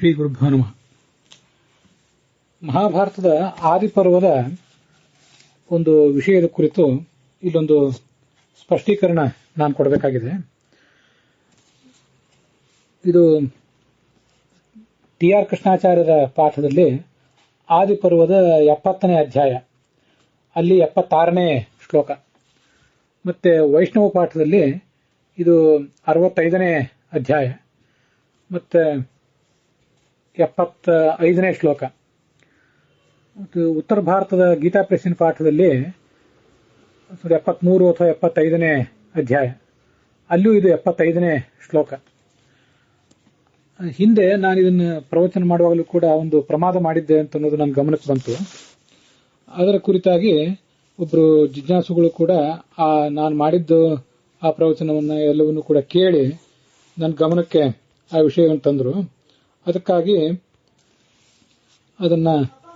ಶ್ರೀ ಗುರುಭ್ಯೋ ನಮಃ. ಮಹಾಭಾರತದ ಆದಿಪರ್ವದ ಒಂದು ವಿಷಯದ ಕುರಿತು ಇಲ್ಲೊಂದು ಸ್ಪಷ್ಟೀಕರಣ ನಾನು ಕೊಡಬೇಕಾಗಿದೆ. ಇದು ಟಿ ಆರ್ ಕೃಷ್ಣಾಚಾರ್ಯರ ಪಾಠದಲ್ಲಿ ಆದಿಪರ್ವದ 70ನೇ ಅಧ್ಯಾಯ, ಅಲ್ಲಿ 76ನೇ ಶ್ಲೋಕ. ಮತ್ತೆ ವೈಷ್ಣವ ಪಾಠದಲ್ಲಿ ಇದು 65ನೇ ಅಧ್ಯಾಯ ಮತ್ತೆ 75ನೇ ಶ್ಲೋಕ. ಉತ್ತರ ಭಾರತದ ಗೀತಾ ಪ್ರೆಸ್ಸಿನ ಪಾಠದಲ್ಲಿ 73 ಅಥವಾ 75ನೇ ಅಧ್ಯಾಯ, ಅಲ್ಲೂ ಇದು 75ನೇ ಶ್ಲೋಕ. ಹಿಂದೆ ನಾನು ಇದನ್ನು ಪ್ರವಚನ ಮಾಡುವಾಗಲೂ ಕೂಡ ಒಂದು ಪ್ರಮಾದ ಮಾಡಿದ್ದೆ ಅಂತ ಅನ್ನೋದು ನನ್ನ ಗಮನಕ್ಕೆ ಬಂತು. ಅದರ ಕುರಿತಾಗಿ ಒಬ್ಬರು ಜಿಜ್ಞಾಸುಗಳು ಕೂಡ ನಾನು ಮಾಡಿದ್ದು ಆ ಪ್ರವಚನವನ್ನು ಎಲ್ಲವನ್ನೂ ಕೂಡ ಕೇಳಿ ನನ್ನ ಗಮನಕ್ಕೆ ಆ ವಿಷಯವನ್ನು ತಂದರು. ಅದಕ್ಕಾಗಿ ಅದನ್ನ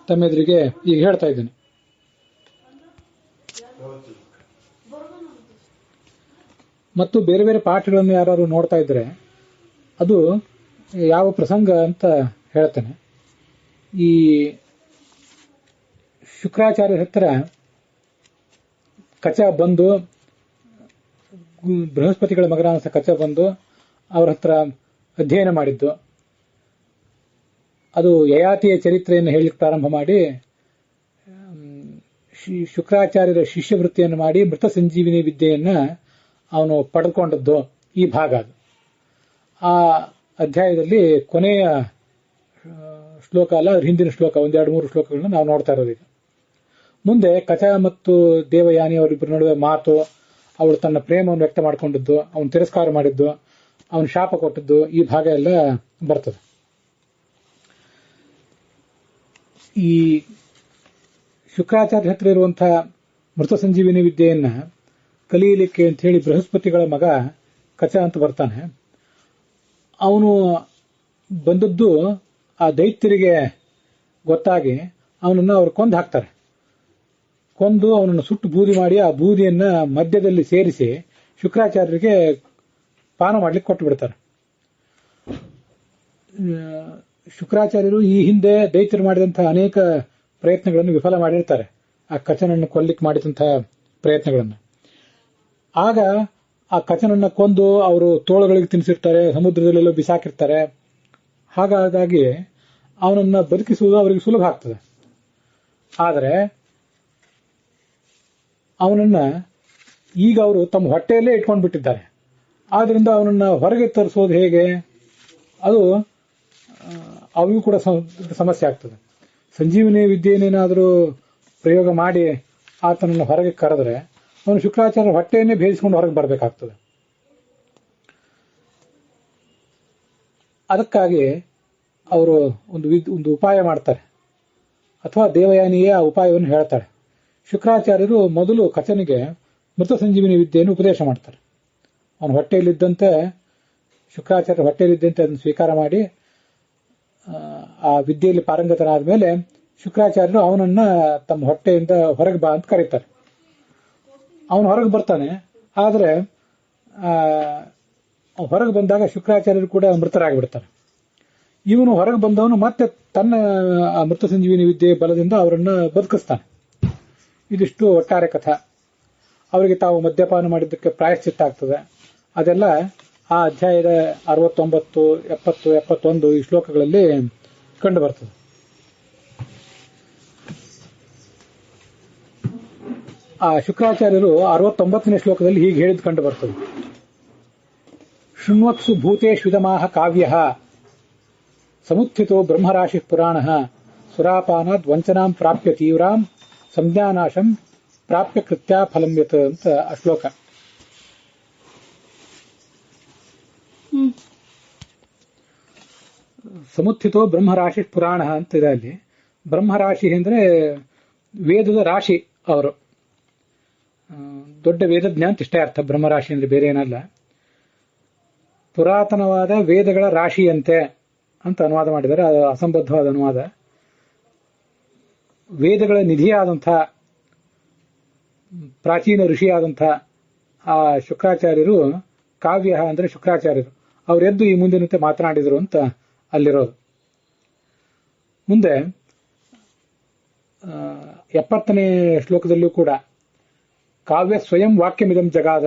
ತಮ್ಮೆದುರಿಗೆ ಈಗ ಹೇಳ್ತಾ ಇದ್ದೇನೆ. ಮತ್ತು ಬೇರೆ ಬೇರೆ ಪಾಠಗಳನ್ನು ಯಾರು ನೋಡ್ತಾ ಇದ್ರೆ ಅದು ಯಾವ ಪ್ರಸಂಗ ಅಂತ ಹೇಳ್ತೇನೆ. ಈ ಶುಕ್ರಾಚಾರ್ಯರ ಹತ್ರ ಕಚ ಬಂದು, ಬೃಹಸ್ಪತಿಗಳ ಮಗನಾದ ಕಚ ಬಂದು ಅವರ ಹತ್ರ ಅಧ್ಯಯನ ಮಾಡಿದ್ದು. ಅದು ಯಯಾತಿಯ ಚರಿತ್ರೆಯನ್ನು ಹೇಳಲಿಕ್ಕೆ ಪ್ರಾರಂಭ ಮಾಡಿ ಶುಕ್ರಾಚಾರ್ಯರ ಶಿಷ್ಯವೃತ್ತಿಯನ್ನು ಮಾಡಿ ಮೃತ ಸಂಜೀವಿನಿ ವಿದ್ಯೆಯನ್ನ ಅವನು ಪಡೆದುಕೊಂಡದ್ದು ಈ ಭಾಗ. ಅದು ಆ ಅಧ್ಯಾಯದಲ್ಲಿ ಕೊನೆಯ ಶ್ಲೋಕ ಅಲ್ಲ, ಹಿಂದಿನ ಶ್ಲೋಕ, 1-2-3 ಶ್ಲೋಕಗಳನ್ನ ನಾವು ನೋಡ್ತಾ ಇರೋದು. ಈಗ ಮುಂದೆ ಕಚ ಮತ್ತು ದೇವಯಾನಿ ಅವರಿಬ್ಬರ ನಡುವೆ ಮಾತು, ಅವಳು ತನ್ನ ಪ್ರೇಮವನ್ನು ವ್ಯಕ್ತ ಮಾಡಿಕೊಂಡಿದ್ದು, ಅವನು ತಿರಸ್ಕಾರ ಮಾಡಿದ್ದು, ಅವನು ಶಾಪ ಕೊಟ್ಟದ್ದು, ಈ ಭಾಗ ಎಲ್ಲ ಬರ್ತದೆ. ಈ ಶುಕ್ರಾಚಾರ್ಯ ಹತ್ರ ಇರುವಂತಹ ಮೃತ ಸಂಜೀವಿನಿ ವಿದ್ಯೆಯನ್ನ ಕಲಿಯಲಿಕ್ಕೆ ಅಂತ ಹೇಳಿ ಬೃಹಸ್ಪತಿಗಳ ಮಗ ಕಚ ಅಂತ ಬರ್ತಾನೆ. ಅವನು ಬಂದದ್ದು ಆ ದೈತ್ಯರಿಗೆ ಗೊತ್ತಾಗಿ ಅವನನ್ನು ಅವರು ಕೊಂದು ಹಾಕ್ತಾರೆ. ಕೊಂದು ಅವನನ್ನು ಸುಟ್ಟು ಬೂದಿ ಮಾಡಿ ಆ ಬೂದಿಯನ್ನ ಮಧ್ಯದಲ್ಲಿ ಸೇರಿಸಿ ಶುಕ್ರಾಚಾರ್ಯರಿಗೆ ಪಾನ ಮಾಡ್ಲಿಕ್ಕೆ ಕೊಟ್ಟು ಬಿಡ್ತಾರೆ. ಶುಕ್ರಾಚಾರ್ಯರು ಈ ಹಿಂದೆ ದೈತ್ಯರು ಮಾಡಿದಂತಹ ಅನೇಕ ಪ್ರಯತ್ನಗಳನ್ನು ವಿಫಲ ಮಾಡಿರ್ತಾರೆ, ಆ ಕಚನನ್ನು ಕೊಲ್ಲಿಕ್ಕೆ ಮಾಡಿದಂತಹ ಪ್ರಯತ್ನಗಳನ್ನು. ಆಗ ಆ ಕಚನನ್ನ ಕೊಂದು ಅವರು ತೋಳುಗಳಿಗೆ ತಿನ್ನಿಸಿರ್ತಾರೆ, ಸಮುದ್ರದಲ್ಲೆಲ್ಲೋ ಬಿಸಾಕಿರ್ತಾರೆ. ಹಾಗಾಗಿ ಅವನನ್ನ ಬದುಕಿಸುವುದು ಅವರಿಗೆ ಸುಲಭ ಆಗ್ತದೆ. ಆದರೆ ಅವನನ್ನ ಈಗ ಅವರು ತಮ್ಮ ಹೊಟ್ಟೆಯಲ್ಲೇ ಇಟ್ಕೊಂಡು ಬಿಟ್ಟಿದ್ದಾರೆ. ಆದ್ರಿಂದ ಅವನನ್ನ ಹೊರಗೆ ತರಿಸೋದು ಹೇಗೆ, ಅದು ಅವಿಗೂ ಕೂಡ ಸಮಸ್ಯೆ ಆಗ್ತದೆ. ಸಂಜೀವನಿ ವಿದ್ಯೆಯನ್ನೇನಾದರೂ ಪ್ರಯೋಗ ಮಾಡಿ ಆತನನ್ನು ಹೊರಗೆ ಕರೆದ್ರೆ ಅವನು ಶುಕ್ರಾಚಾರ್ಯ ಹೊಟ್ಟೆಯನ್ನೇ ಭೇದಿಸಿಕೊಂಡು ಹೊರಗೆ ಬರಬೇಕಾಗ್ತದೆ. ಅದಕ್ಕಾಗಿ ಅವರು ಒಂದು ಉಪಾಯ ಮಾಡ್ತಾರೆ, ಅಥವಾ ದೇವಯಾನಿಯೇ ಆ ಉಪಾಯವನ್ನು ಹೇಳ್ತಾಳೆ. ಶುಕ್ರಾಚಾರ್ಯರು ಮೊದಲು ಕಚನಿಗೆ ಮೃತ ಸಂಜೀವಿನಿ ವಿದ್ಯೆಯನ್ನು ಉಪದೇಶ ಮಾಡ್ತಾರೆ. ಅವನ ಹೊಟ್ಟೆಯಲ್ಲಿದ್ದಂತೆ, ಶುಕ್ರಾಚಾರ್ಯ ಹೊಟ್ಟೆಯಲ್ಲಿದ್ದಂತೆ ಅದನ್ನು ಸ್ವೀಕಾರ ಮಾಡಿ ಆ ವಿದ್ಯೆಯಲ್ಲಿ ಪಾರಂಗತನಾದ ಮೇಲೆ ಶುಕ್ರಾಚಾರ್ಯರು ಅವನನ್ನ ತಮ್ಮ ಹೊಟ್ಟೆಯಿಂದ ಹೊರಗೆ ಬಾ ಅಂತ ಕರೀತಾರೆ. ಅವನು ಹೊರಗೆ ಬರ್ತಾನೆ. ಆದರೆ ಹೊರಗೆ ಬಂದಾಗ ಶುಕ್ರಾಚಾರ್ಯರು ಕೂಡ ಮೃತರಾಗಿಬಿಡ್ತಾರೆ. ಇವನು ಹೊರಗೆ ಬಂದವನು ಮತ್ತೆ ತನ್ನ ಮೃತ ಸಂಜೀವಿನಿ ವಿದ್ಯೆ ಬಲದಿಂದ ಅವರನ್ನು ಬದುಕಿಸ್ತಾನೆ. ಇದಿಷ್ಟು ಒಟ್ಟಾರೆ ಕಥಾ. ಅವರಿಗೆ ತಾವು ಮದ್ಯಪಾನ ಮಾಡಿದ್ದಕ್ಕೆ ಪ್ರಾಯಶ್ಚಿತ್ತ ಆಗ್ತದೆ. ಅದೆಲ್ಲ ಆ ಅಧ್ಯಾಯದ 69, 70, 71 ಈ ಶ್ಲೋಕಗಳಲ್ಲಿ ಕಂಡು ಬರ್ತದೆ. ಆ ಶುಕ್ರಾಚಾರ್ಯರು 69ನೇ ಶ್ಲೋಕದಲ್ಲಿ ಹೀಗೆ ಹೇಳಿದ್ ಕಂಡು ಬರ್ತದೆ. ಶೃಣ್ವತ್ಸು ಭೂತೇಶ್ವಿದಮಾಹ ಕಾವ್ಯ ಸಮುತ್ಥಿತೋ ಬ್ರಹ್ಮರಾಶಿ ಪುರಾಣ ಸುರಾಪಾನಾದ್ ವಂಚನಾಂ ಪ್ರಾಪ್ಯ ತೀವ್ರಾಂ ಸಂಜ್ಞಾನಾಶಂ ಪ್ರಾಪ್ಯ ಕೃತ್ಯಾ ಫಲಂಯತ ಅಂತ ಆ ಶ್ಲೋಕ. ಸಮುತ್ಥಿತೋ ಬ್ರಹ್ಮರಾಶಿ ಪುರಾಣ ಅಂತ ಇದೆ. ಅಲ್ಲಿ ಬ್ರಹ್ಮರಾಶಿ ಅಂದ್ರೆ ವೇದದ ರಾಶಿ. ಅವರು ದೊಡ್ಡ ವೇದಜ್ಞ ಅಂತ ಇಷ್ಟೇ ಅರ್ಥ. ಬ್ರಹ್ಮರಾಶಿ ಅಂದ್ರೆ ಬೇರೆ ಏನಲ್ಲ, ಪುರಾತನವಾದ ವೇದಗಳ ರಾಶಿಯಂತೆ ಅಂತ ಅನುವಾದ ಮಾಡಿದರೆ ಅದು ಅಸಂಬದ್ಧವಾದ ಅನುವಾದ. ವೇದಗಳ ನಿಧಿಯಾದಂಥ ಪ್ರಾಚೀನ ಋಷಿಯಾದಂಥ ಆ ಶುಕ್ರಾಚಾರ್ಯರು, ಕಾವ್ಯ ಅಂದ್ರೆ ಶುಕ್ರಾಚಾರ್ಯರು, ಅವರೆದ್ದು ಈ ಮುಂದಿನಂತೆ ಮಾತನಾಡಿದರು ಅಂತ ಅಲ್ಲಿರೋದು. ಮುಂದೆ 70ನೇ ಶ್ಲೋಕದಲ್ಲೂ ಕೂಡ ಕಾವ್ಯ ಸ್ವಯಂ ವಾಕ್ಯಮಿದಂ ಜಗಾದ,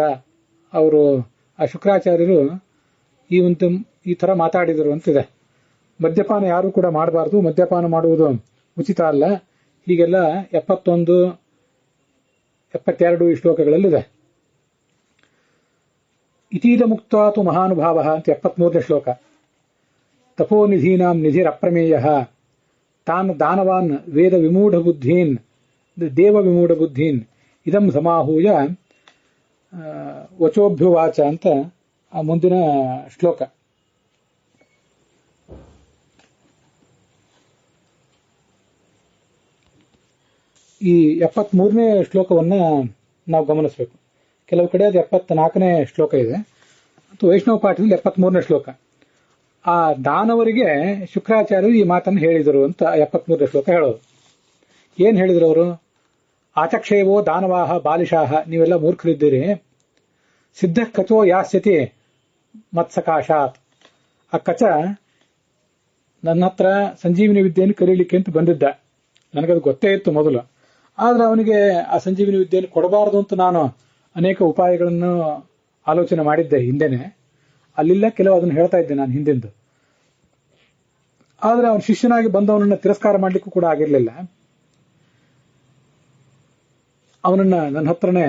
ಅವರು ಆ ಶುಕ್ರಾಚಾರ್ಯರು ಈ ತರ ಮಾತಾಡಿದರು ಅಂತಿದೆ. ಮದ್ಯಪಾನ ಯಾರು ಕೂಡ ಮಾಡಬಾರದು, ಮದ್ಯಪಾನ ಮಾಡುವುದು ಉಚಿತ ಅಲ್ಲ, ಹೀಗೆಲ್ಲ 71, 72 ಈ ಶ್ಲೋಕಗಳಲ್ಲಿದೆ. ಇತೀದ ಮುಕ್ತಾತು ಮಹಾನುಭಾವ ಅಂತ 73ನೇ ಶ್ಲೋಕ. ತಪೋನಿಧೀನಾಂ ನಿಧಿರಪ್ರಮೇಯ ತಾನ್ ದಾನವಾನ್ ವೇದ ವಿಮೂಢ ಬುದ್ಧೀನ್ ದೇವ ವಿಮೂಢ ಬುದ್ಧೀನ್ ಇದಂ ಸಮಾಹೂಯ ವಚೋಭ್ಯುವಾಚ ಅಂತ ಆ ಮುಂದಿನ ಶ್ಲೋಕ. ಈ 73ನೇ ಶ್ಲೋಕವನ್ನ ನಾವು ಗಮನಿಸಬೇಕು. ಕೆಲವು ಕಡೆ ಅದು 74ನೇ ಶ್ಲೋಕ ಇದೆ, ಮತ್ತು ವೈಷ್ಣವ ಪಾಠದಲ್ಲಿ 73ನೇ ಶ್ಲೋಕ. ಆ ದಾನವರಿಗೆ ಶುಕ್ರಾಚಾರ್ಯರು ಈ ಮಾತನ್ನು ಹೇಳಿದರು ಅಂತ 73ನೇ ಶ್ಲೋಕ ಹೇಳೋದು. ಏನ್ ಹೇಳಿದ್ರು ಅವರು? ಆಚಕ್ಷೇವೋ ದಾನವಾಹ ಬಾಲಿಶಾಹ, ನೀವೆಲ್ಲ ಮೂರ್ಖರಿದ್ದೀರಿ. ಸಿದ್ಧ ಕಚೋ ಯಾಸ್ಯತಿ ಮತ್ಸಕಾಶಾತ್, ಆ ಕಚ ನನ್ನ ಹತ್ರ ಸಂಜೀವಿನಿ ವಿದ್ಯೆಯನ್ನು ಕರೀಲಿಕ್ಕೆ ಅಂತ ಬಂದಿದ್ದ. ನನಗದು ಗೊತ್ತೇ ಇತ್ತು ಮೊದಲು, ಆದ್ರೆ ಅವನಿಗೆ ಆ ಸಂಜೀವಿನಿ ವಿದ್ಯೆಯನ್ನು ಕೊಡಬಾರದು ಅಂತ ನಾನು ಅನೇಕ ಉಪಾಯಗಳನ್ನು ಆಲೋಚನೆ ಮಾಡಿದ್ದೆ ಹಿಂದೆನೆ. ಅಲ್ಲಿಲ್ಲ ಕೆಲವು ಅದನ್ನು ಹೇಳ್ತಾ ಇದ್ದೆ ನಾನು ಹಿಂದಿಂದು. ಆದ್ರೆ ಅವನ ಶಿಷ್ಯನಾಗಿ ಬಂದವನನ್ನ ತಿರಸ್ಕಾರ ಮಾಡಲಿಕ್ಕೂ ಕೂಡ ಆಗಿರಲಿಲ್ಲ. ಅವನನ್ನ ನನ್ನ ಹತ್ರನೇ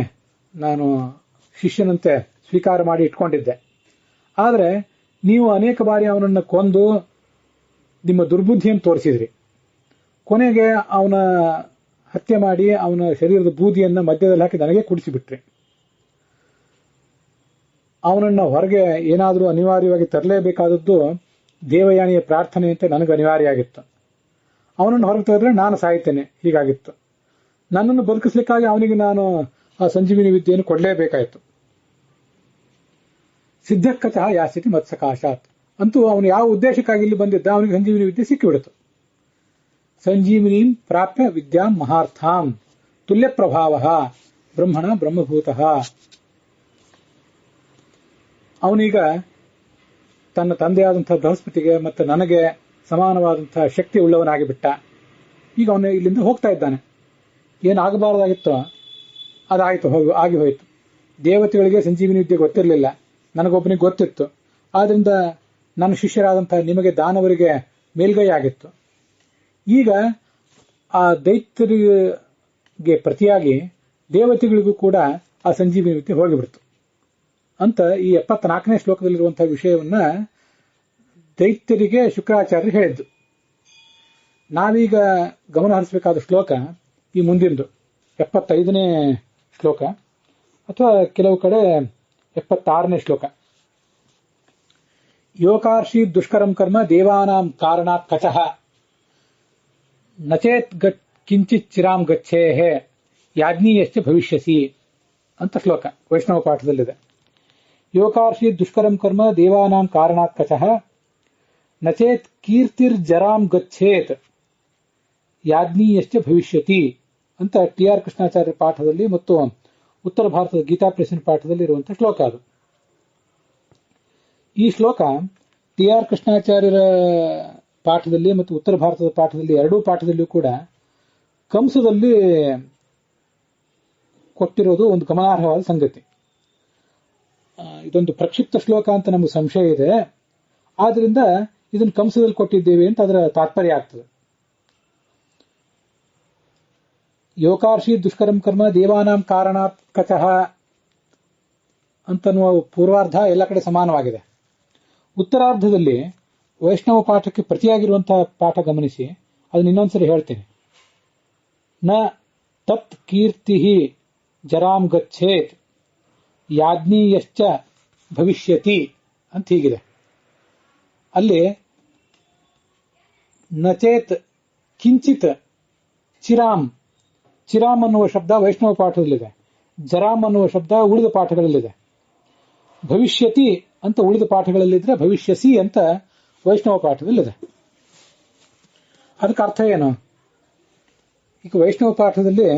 ನಾನು ಶಿಷ್ಯನಂತೆ ಸ್ವೀಕಾರ ಮಾಡಿ ಇಟ್ಕೊಂಡಿದ್ದೆ. ಆದ್ರೆ ನೀವು ಅನೇಕ ಬಾರಿ ಅವನನ್ನ ಕೊಂದು ನಿಮ್ಮ ದುರ್ಬುದ್ಧಿಯನ್ನು ತೋರಿಸಿದ್ರಿ. ಕೊನೆಗೆ ಅವನ ಹತ್ಯೆ ಮಾಡಿ ಅವನ ಶರೀರದ ಬೂದಿಯನ್ನ ಮಧ್ಯದಲ್ಲಿ ಹಾಕಿ ನನಗೆ ಕುಡಿಸಿಬಿಟ್ರಿ. ಅವನನ್ನ ಹೊರಗೆ ಏನಾದರೂ ಅನಿವಾರ್ಯವಾಗಿ ತರಲೇಬೇಕಾದದ್ದು ದೇವಯಾನಿಯ ಪ್ರಾರ್ಥನೆ ಅಂತ ನನಗೆ ಅನಿವಾರ್ಯ ಆಗಿತ್ತು. ಅವನನ್ನು ಹೊರಗೆ ತೆಗೆದ್ರೆ ನಾನು ಸಾಯ್ತೇನೆ, ಹೀಗಾಗಿತ್ತು. ನನ್ನನ್ನು ಬದುಕಿಸ್ಲಿಕ್ಕಾಗಿ ಅವನಿಗೆ ನಾನು ಆ ಸಂಜೀವಿನಿ ವಿದ್ಯೆಯನ್ನು ಕೊಡಲೇಬೇಕಾಯಿತು. ಸಿದ್ಧಕ್ಕತಃ ಯಾಸ್ಯತಿ ಮತ್ಸಕಾಶಾತ್ ಅಂತೂ ಅವನು ಯಾವ ಉದ್ದೇಶಕ್ಕಾಗಿ ಇಲ್ಲಿ ಬಂದಿದ್ದ, ಅವನಿಗೆ ಸಂಜೀವಿನಿ ವಿದ್ಯೆ ಸಿಕ್ಕಿಬಿಡಿತು. ಸಂಜೀವಿನೀಂ ಪ್ರಾಪ್ಯ ವಿದ್ಯಾಂ ಮಹಾರ್ಥಾಂ ತುಲ್ಯ ಪ್ರಭಾವ ಬ್ರಹ್ಮಣ ಬ್ರಹ್ಮಭೂತಃ. ಅವನೀಗ ತನ್ನ ತಂದೆಯಾದಂತಹ ಬೃಹಸ್ಪತಿಗೆ ಮತ್ತು ನನಗೆ ಸಮಾನವಾದಂತಹ ಶಕ್ತಿ ಉಳ್ಳವನಾಗಿ ಬಿಟ್ಟ. ಈಗ ಅವನು ಇಲ್ಲಿಂದ ಹೋಗ್ತಾ ಇದ್ದಾನೆ. ಏನಾಗಬಾರದಾಗಿತ್ತೋ ಅದಾಯಿತು, ಆಗಿ ಹೋಯಿತು. ದೇವತೆಗಳಿಗೆ ಸಂಜೀವಿನಿ ವಿದ್ಯೆ ಗೊತ್ತಿರಲಿಲ್ಲ, ನನಗೊಬ್ಬನಿಗೆ ಗೊತ್ತಿತ್ತು. ಆದ್ರಿಂದ ನನ್ನ ಶಿಷ್ಯರಾದಂತಹ ನಿಮಗೆ ದಾನವರಿಗೆ ಮೇಲ್ಗೈ ಆಗಿತ್ತು. ಈಗ ಆ ದೈತ್ಯರಿಗೆ ಪ್ರತಿಯಾಗಿ ದೇವತೆಗಳಿಗೂ ಕೂಡ ಆ ಸಂಜೀವಿನಿ ವಿದ್ಯೆ ಹೋಗಿಬಿಡ್ತು ಅಂತ ಈ 74ನೇ ಶ್ಲೋಕದಲ್ಲಿರುವಂತಹ ವಿಷಯವನ್ನ ದೈತ್ಯರಿಗೆ ಶುಕ್ರಾಚಾರ್ಯರು ಹೇಳಿದ್ದು. ನಾವೀಗ ಗಮನ ಹರಿಸಬೇಕಾದ ಶ್ಲೋಕ ಈ ಮುಂದಿಂದು 75ನೇ ಶ್ಲೋಕ, ಅಥವಾ ಕೆಲವು ಕಡೆ 76ನೇ ಶ್ಲೋಕ. ಯೋಕಾರ್ಷಿ ದುಷ್ಕರಂ ಕರ್ಮ ದೇವಾನಾಂ ಕಾರಣಾತ್ ಕಚಃ ನಚೇತ್ ಕಿಂಚಿತ್ ಚಿರಾಂ ಗಚ್ಚೇಹೆ ಯಾಜ್ಞೀಯಶ್ಚ ಭವಿಷ್ಯಸಿ ಅಂತ ಶ್ಲೋಕ ವೈಷ್ಣವ ಪಾಠದಲ್ಲಿದೆ. ಯೋಕಾರ್ಷಿ ದುಷ್ಕರಂ ಕರ್ಮ ದೇವಾನಾಂ ಕಾರಣಾತ್ ಕಚಃ ನಚೇತ್ ಕೀರ್ತಿರ್ ಜರಾಂ ಗಚ್ಚೇತ್ ಯಾಜ್ಞೀಯಶ್ಚ ಭವಿಷ್ಯತಿ ಅಂತ TR ಕೃಷ್ಣಾಚಾರ್ಯ ಪಾಠದಲ್ಲಿ ಮತ್ತು ಉತ್ತರ ಭಾರತದ ಗೀತಾ ಪ್ರೆಸ್ಸಿನ ಪಾಠದಲ್ಲಿ ಇರುವಂತಹ ಶ್ಲೋಕ ಅದು. ಈ ಶ್ಲೋಕ TR ಕೃಷ್ಣಾಚಾರ್ಯರ ಪಾಠದಲ್ಲಿ ಮತ್ತು ಉತ್ತರ ಭಾರತದ ಪಾಠದಲ್ಲಿ ಎರಡೂ ಪಾಠದಲ್ಲಿಯೂ ಕೂಡ ಕಂಸದಲ್ಲಿ ಕೊಟ್ಟಿರೋದು ಒಂದು ಗಮನಾರ್ಹವಾದ ಸಂಗತಿ. ಇದೊಂದು ಪ್ರಕ್ಷಿಪ್ತ ಶ್ಲೋಕ ಅಂತ ನಮಗೆ ಸಂಶಯ ಇದೆ, ಆದ್ರಿಂದ ಇದನ್ನು ಕಂಸದಲ್ಲಿ ಕೊಟ್ಟಿದ್ದೇವೆ ಅಂತ ಅದರ ತಾತ್ಪರ್ಯ ಆಗ್ತದೆ. ಯೋಕಾರ್ಷಿ ದುಷ್ಕರಂ ಕರ್ಮ ದೇವಾನಾಂ ಕಾರಣಾತ್ ಕಚಃ ಅಂತನ್ನುವ ಪೂರ್ವಾರ್ಧ ಎಲ್ಲ ಕಡೆ ಸಮಾನವಾಗಿದೆ. ಉತ್ತರಾರ್ಧದಲ್ಲಿ ವೈಷ್ಣವ ಪಾಠಕ್ಕೆ ಪ್ರತಿಯಾಗಿರುವಂತಹ ಪಾಠ ಗಮನಿಸಿ, ಅದನ್ನ ಇನ್ನೊಂದ್ಸರಿ ಹೇಳ್ತೇನೆ. ನ ತತ್ ಕೀರ್ತಿ ಜರಾಂ ಗಚ್ಚೇತ್ ಯಾಜ್ಞೀಯಶ್ಚ ಭವಿಷ್ಯತಿ ಅಂತ ಹೀಗಿದೆ. ಅಲ್ಲಿ ನಚೇತ್ ಕಿಂಚಿತ್ ಚಿರಾಮ್, ಚಿರಾಮ್ ಅನ್ನುವ ಶಬ್ದ ವೈಷ್ಣವ ಪಾಠದಲ್ಲಿದೆ, ಜರಾಮ್ ಅನ್ನುವ ಶಬ್ದ ಉಳಿದ ಪಾಠಗಳಲ್ಲಿದೆ. ಭವಿಷ್ಯತಿ ಅಂತ ಉಳಿದ ಪಾಠಗಳಲ್ಲಿದ್ರೆ ಭವಿಷ್ಯಸಿ ಅಂತ ವೈಷ್ಣವ ಪಾಠದಲ್ಲಿದೆ. ಅದಕ್ಕೆ ಅರ್ಥ ಏನು? ಈಗ ವೈಷ್ಣವ ಪಾಠದಲ್ಲಿ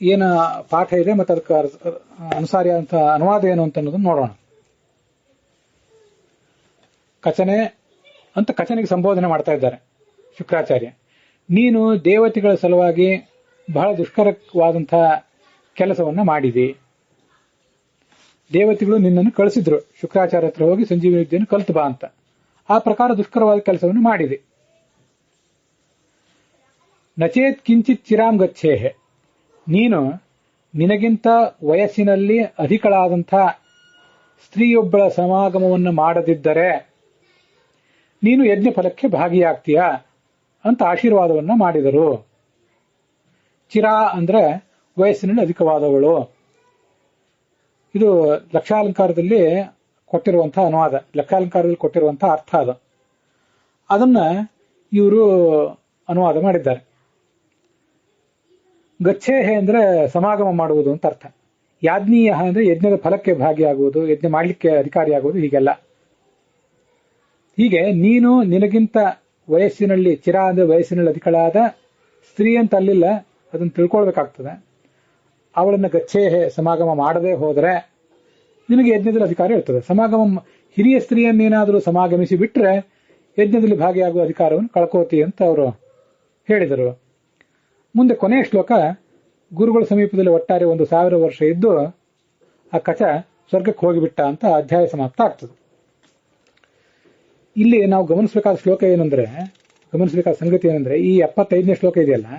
ಏನು ಪಾಠ ಇದೆ ಮತ್ತು ಅದಕ್ಕೆ ಅನುಸಾರಿಯಾದಂತಹ ಅನುವಾದ ಏನು ಅಂತ ಅನ್ನೋದನ್ನು ನೋಡೋಣ. ಕಚನೆ ಅಂತ ಕಚನಿಗೆ ಸಂಬೋಧನೆ ಮಾಡ್ತಾ ಇದ್ದಾರೆ. ಶುಕ್ರಾಚಾರ್ಯ, ನೀನು ದೇವತೆಗಳ ಸಲುವಾಗಿ ಬಹಳ ದುಷ್ಕರವಾದಂತಹ ಕೆಲಸವನ್ನ ಮಾಡಿದಿ. ದೇವತೆಗಳು ನಿನ್ನನ್ನು ಕಳಿಸಿದ್ರು ಶುಕ್ರಾಚಾರ್ಯ ಹತ್ರ ಹೋಗಿ ಸಂಜೀವಿನಿ ವಿದ್ಯೆಯನ್ನು ಕಲ್ತು ಬಾ ಅಂತ. ಆ ಪ್ರಕಾರ ದುಷ್ಕರವಾದ ಕೆಲಸವನ್ನು ಮಾಡಿದೆ. ನಚೇತ್ ಕಿಂಚಿತ್ ಚಿರಾಂ ಗಚ್ಚೇಹೆ, ನೀನು ನಿನಗಿಂತ ವಯಸ್ಸಿನಲ್ಲಿ ಅಧಿಕಳಾದಂಥ ಸ್ತ್ರೀಯೊಬ್ಬಳ ಸಮಾಗಮವನ್ನು ಮಾಡದಿದ್ದರೆ ನೀನು ಯಜ್ಞ ಫಲಕ್ಕೆ ಭಾಗಿಯಾಗ್ತೀಯ ಅಂತ ಆಶೀರ್ವಾದವನ್ನ ಮಾಡಿದರು. ಚಿರಾ ಅಂದ್ರೆ ವಯಸ್ಸಿನಲ್ಲಿ ಅಧಿಕವಾದವಳು. ಇದು ಲಕ್ಷಾಲಂಕಾರದಲ್ಲಿ ಕೊಟ್ಟಿರುವಂತಹ ಅನುವಾದ, ಲಕ್ಷಾಲಂಕಾರದಲ್ಲಿ ಕೊಟ್ಟಿರುವಂತಹ ಅರ್ಥ ಅದು. ಅದನ್ನ ಇವರು ಅನುವಾದ ಮಾಡಿದ್ದಾರೆ. ಗಚ್ಚೇಹೆ ಅಂದ್ರೆ ಸಮಾಗಮ ಮಾಡುವುದು ಅಂತ ಅರ್ಥ. ಯಾಜ್ಞೀಯ ಅಂದ್ರೆ ಯಜ್ಞದ ಫಲಕ್ಕೆ ಭಾಗಿಯಾಗುವುದು, ಯಜ್ಞ ಮಾಡಲಿಕ್ಕೆ ಅಧಿಕಾರಿಯಾಗುವುದು, ಹೀಗೆಲ್ಲ. ಹೀಗೆ ನೀನು ನಿನಗಿಂತ ವಯಸ್ಸಿನಲ್ಲಿ, ಚಿರ ಅಂದ್ರೆ ವಯಸ್ಸಿನಲ್ಲಿ ಅಧಿಕಳಾದ ಸ್ತ್ರೀ ಅಂತ ಅಲ್ಲಿಲ್ಲ, ಅದನ್ನು ತಿಳ್ಕೊಳ್ಬೇಕಾಗ್ತದೆ. ಅವಳನ್ನ ಗಚ್ಚೇಹೆ ಸಮಾಗಮ ಮಾಡದೆ ಹೋದರೆ ನಿನಗೆ ಯಜ್ಞದಲ್ಲಿ ಅಧಿಕಾರ ಇರ್ತದೆ. ಸಮಾಗಮ ಹಿರಿಯ ಸ್ತ್ರೀಯನ್ನೇನಾದರೂ ಸಮಾಗಮಿಸಿ ಬಿಟ್ರೆ ಯಜ್ಞದಲ್ಲಿ ಭಾಗಿಯಾಗುವ ಅಧಿಕಾರವನ್ನು ಕಳ್ಕೋತಿ ಅಂತ ಅವರು ಹೇಳಿದರು. ಮುಂದೆ ಕೊನೆಯ ಶ್ಲೋಕ, ಗುರುಗಳ ಸಮೀಪದಲ್ಲಿ ಒಟ್ಟಾರೆ 1000 ವರ್ಷ ಇದ್ದು ಆ ಕಚ ಸ್ವರ್ಗಕ್ಕೆ ಹೋಗಿಬಿಟ್ಟ ಅಂತ ಅಧ್ಯಾಯ ಸಮಾಪ್ತ ಆಗ್ತದೆ. ಇಲ್ಲಿ ನಾವು ಗಮನಿಸಬೇಕಾದ ಸಂಗತಿ ಏನಂದ್ರೆ, ಈ 75ನೇ ಶ್ಲೋಕ ಇದೆಯಲ್ಲ,